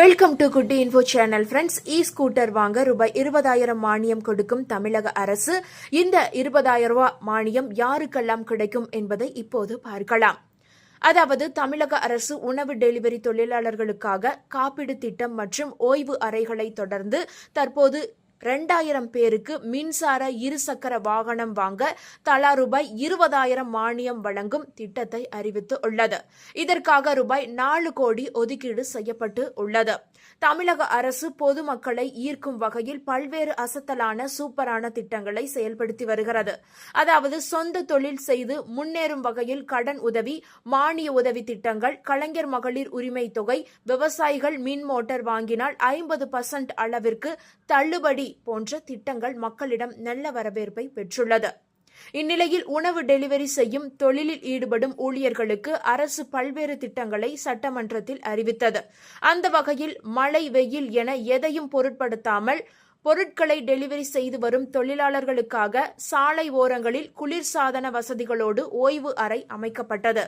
Welcome to குட்டி info channel friends. Scooter வாங்க ரூபாய் 20,000 மானியம் கொடுக்கும் தமிழக அரசு. இந்த 20,000 ரூபாய் மானியம் யாருக்கெல்லாம் கிடைக்கும் என்பதை இப்போது பார்க்கலாம். அதாவது தமிழக அரசு உணவு டெலிவரி தொழிலாளர்களுக்காக காப்பீடு திட்டம் மற்றும் ஓய்வு அறைகளை தொடர்ந்து தற்போது 2,000 பேருக்கு மின்சார இருசக்கர வாகனம் வாங்க தலா ரூபாய் 20,000 மானியம் வழங்கும் திட்டத்தை அறிவித்து உள்ளது. இதற்காக ரூபாய் 4 கோடி ஒதுக்கீடு செய்யப்பட்டு உள்ளது. தமிழக அரசு பொதுமக்களை ஈர்க்கும் வகையில் பல்வேறு அசத்தலான சூப்பரான திட்டங்களை செயல்படுத்தி வருகிறது. அதாவது சொந்த தொழில் செய்து முன்னேறும் வகையில் கடன் உதவி, மானிய உதவி திட்டங்கள், கலைஞர் மகளிர் உரிமை தொகை, விவசாயிகள் மின் மோட்டார் வாங்கினால் 50% அளவிற்கு தள்ளுபடி போன்ற திட்டங்கள் மக்களிடம் நல்ல வரவேற்பை பெற்றுள்ளது. இந்நிலையில் உணவு டெலிவரி செய்யும் தொழிலில் ஈடுபடும் ஊழியர்களுக்கு அரசு பல்வேறு திட்டங்களை சட்டமன்றத்தில் அறிவித்தது. அந்த வகையில் மழை, வெயில் என எதையும் பொருட்படுத்தாமல் பொருட்களை டெலிவரி செய்து வரும் தொழிலாளர்களுக்காக சாலை ஓரங்களில் குளிர்சாதன வசதிகளோடு ஓய்வு அறை அமைக்கப்பட்டது.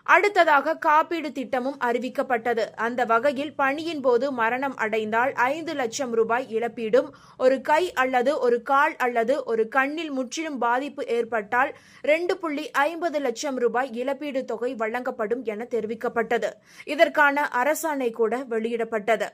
அடுத்ததாக காப்பீடு திட்டமும் அறிவிக்கப்பட்டது. அந்த வகையில் பணியின் போது மரணம் அடைந்தால் 5 லட்சம் ரூபாய் இழப்பீடும், ஒரு கை அல்லது ஒரு கால் அல்லது ஒரு கண்ணில் முற்றிலும் பாதிப்பு ஏற்பட்டால் 2.50 லட்சம் ரூபாய் இழப்பீடு தொகை வழங்கப்படும் என தெரிவிக்கப்பட்டது. இதற்கான அரசாணை கூட வெளியிடப்பட்டது.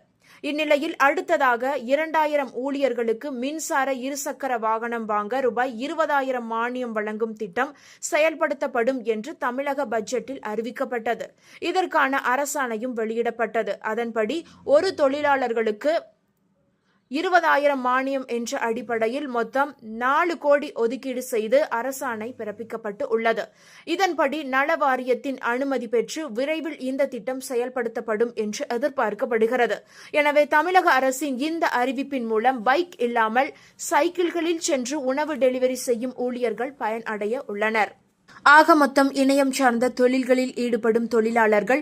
இந்நிலையில் அடுத்ததாக 2,000 ஊழியர்களுக்கு மின்சார இருசக்கர வாகனம் வாங்க ரூபாய் 20,000 மானியம் வழங்கும் திட்டம் செயல்படுத்தப்படும் என்று தமிழக பட்ஜெட்டில் அறிவிக்கப்பட்டது. இதற்கான அரசாணையும் வெளியிடப்பட்டது. அதன்படி ஒரு தொழிலாளர்களுக்கு 20,000 மானியம் என்ற அடிப்படையில் மொத்தம் 4 கோடி ஒதுக்கீடு செய்து அரசாணை பிறப்பிக்கப்பட்டு உள்ளது. இதன்படி நல வாரியத்தின் அனுமதி பெற்று விரைவில் இந்த திட்டம் செயல்படுத்தப்படும் என்று எதிர்பார்க்கப்படுகிறது. எனவே தமிழக அரசின் இந்த அறிவிப்பின் மூலம் பைக் இல்லாமல் சைக்கிள்களில் சென்று உணவு டெலிவரி செய்யும் ஊழியர்கள் பயனடைய உள்ளனர். ஆக மொத்தம் இணையம் சார்ந்த தொழில்களில் ஈடுபடும் தொழிலாளர்கள்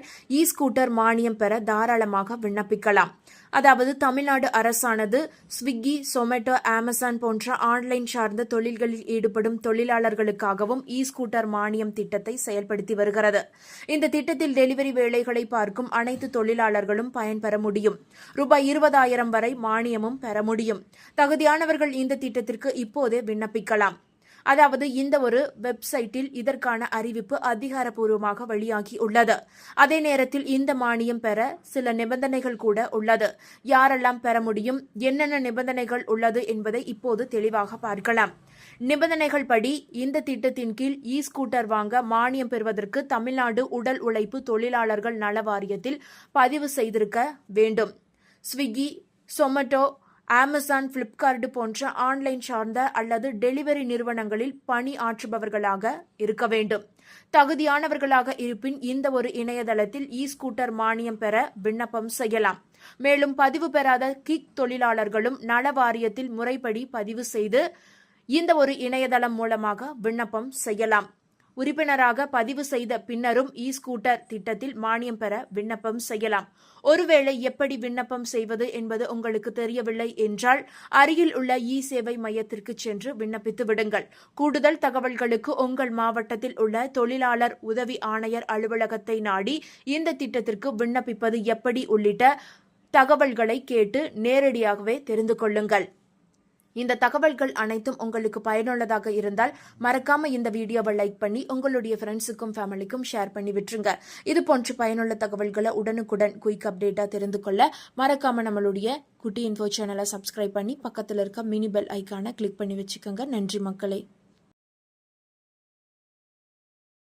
ஸ்கூட்டர் மானியம் பெற தாராளமாக விண்ணப்பிக்கலாம். அதாவது தமிழ்நாடு அரசானது ஸ்விக்கி, சொமேட்டோ, அமேசான் போன்ற ஆன்லைன் சார்ந்த தொழில்களில் ஈடுபடும் தொழிலாளர்களுக்காகவும் ஸ்கூட்டர் மானியம் திட்டத்தை செயல்படுத்தி வருகிறது. இந்த திட்டத்தில் டெலிவரி வேலைகளை பார்க்கும் அனைத்து தொழிலாளர்களும் பயன்பெற முடியும். ரூபாய் 20,000 வரை மானியமும் பெற முடியும். தகுதியானவர்கள் இந்த திட்டத்திற்கு இப்போதே விண்ணப்பிக்கலாம். அதாவது இந்த ஒரு வெப்சைட்டில் இதற்கான அறிவிப்பு அதிகாரப்பூர்வமாக வெளியாகி உள்ளது. அதே நேரத்தில் இந்த மானியம் பெற சில நிபந்தனைகள் கூட உள்ளது. யாரெல்லாம் பெற முடியும், என்னென்ன நிபந்தனைகள் உள்ளது என்பதை இப்போது தெளிவாக பார்க்கலாம். நிபந்தனைகள் படி இந்த திட்டத்தின் கீழ் ஸ்கூட்டர் வாங்க மானியம் பெறுவதற்கு தமிழ்நாடு உடல் உழைப்பு தொழிலாளர்கள் நல வாரியத்தில் பதிவு செய்திருக்க வேண்டும். ஸ்விக்கி, சொமேட்டோ, அமேசான், பிளிப்கார்ட் போன்ற ஆன்லைன் சார்ந்த அல்லது டெலிவரி நிறுவனங்களில் பணி ஆற்றுபவர்களாக இருக்க வேண்டும். தகுதியானவர்களாக இருப்பின் இந்த ஒரு இணையதளத்தில் ஸ்கூட்டர் மானியம் பெற விண்ணப்பம் செய்யலாம். மேலும் பதிவு பெறாத கிக் தொழிலாளர்களும் நல வாரியத்தில் முறைப்படி பதிவு செய்து இந்த ஒரு இணையதளம் மூலமாக விண்ணப்பம் செய்யலாம். உறுப்பினராக பதிவு செய்த பின்னரும் ஸ்கூட்டர் திட்டத்தில் மானியம் பெற விண்ணப்பம் செய்யலாம். ஒருவேளை எப்படி விண்ணப்பம் செய்வது என்பது உங்களுக்கு தெரியவில்லை என்றால் அருகில் உள்ள சேவை மையத்திற்கு சென்று விண்ணப்பித்து விடுங்கள். கூடுதல் தகவல்களுக்கு உங்கள் மாவட்டத்தில் உள்ள தொழிலாளர் உதவி ஆணையர் அலுவலகத்தை நாடி இந்த திட்டத்திற்கு விண்ணப்பிப்பது எப்படி உள்ளிட்ட தகவல்களை கேட்டு நேரடியாகவே தெரிந்து கொள்ளுங்கள். இந்த தகவல்கள் அனைத்தும் உங்களுக்கு பயனுள்ளதாக இருந்தால் மறக்காம இந்த வீடியோவை லைக் பண்ணி உங்களுடைய ஃப்ரெண்ட்ஸுக்கும் ஃபேமிலிக்கும் ஷேர் பண்ணி விட்டுருங்க. இது போன்ற பயனுள்ள தகவல்களை உடனுக்குடன் குயிக் அப்டேட்டா தெரிந்து கொள்ள மறக்காம நம்மளுடைய குட்டி இன்ஃபோ சேனலை சப்ஸ்கிரைப் பண்ணி பக்கத்தில் இருக்க மினி பெல் ஐக்கானை கிளிக் பண்ணி வச்சுக்கோங்க. நன்றி மக்களே.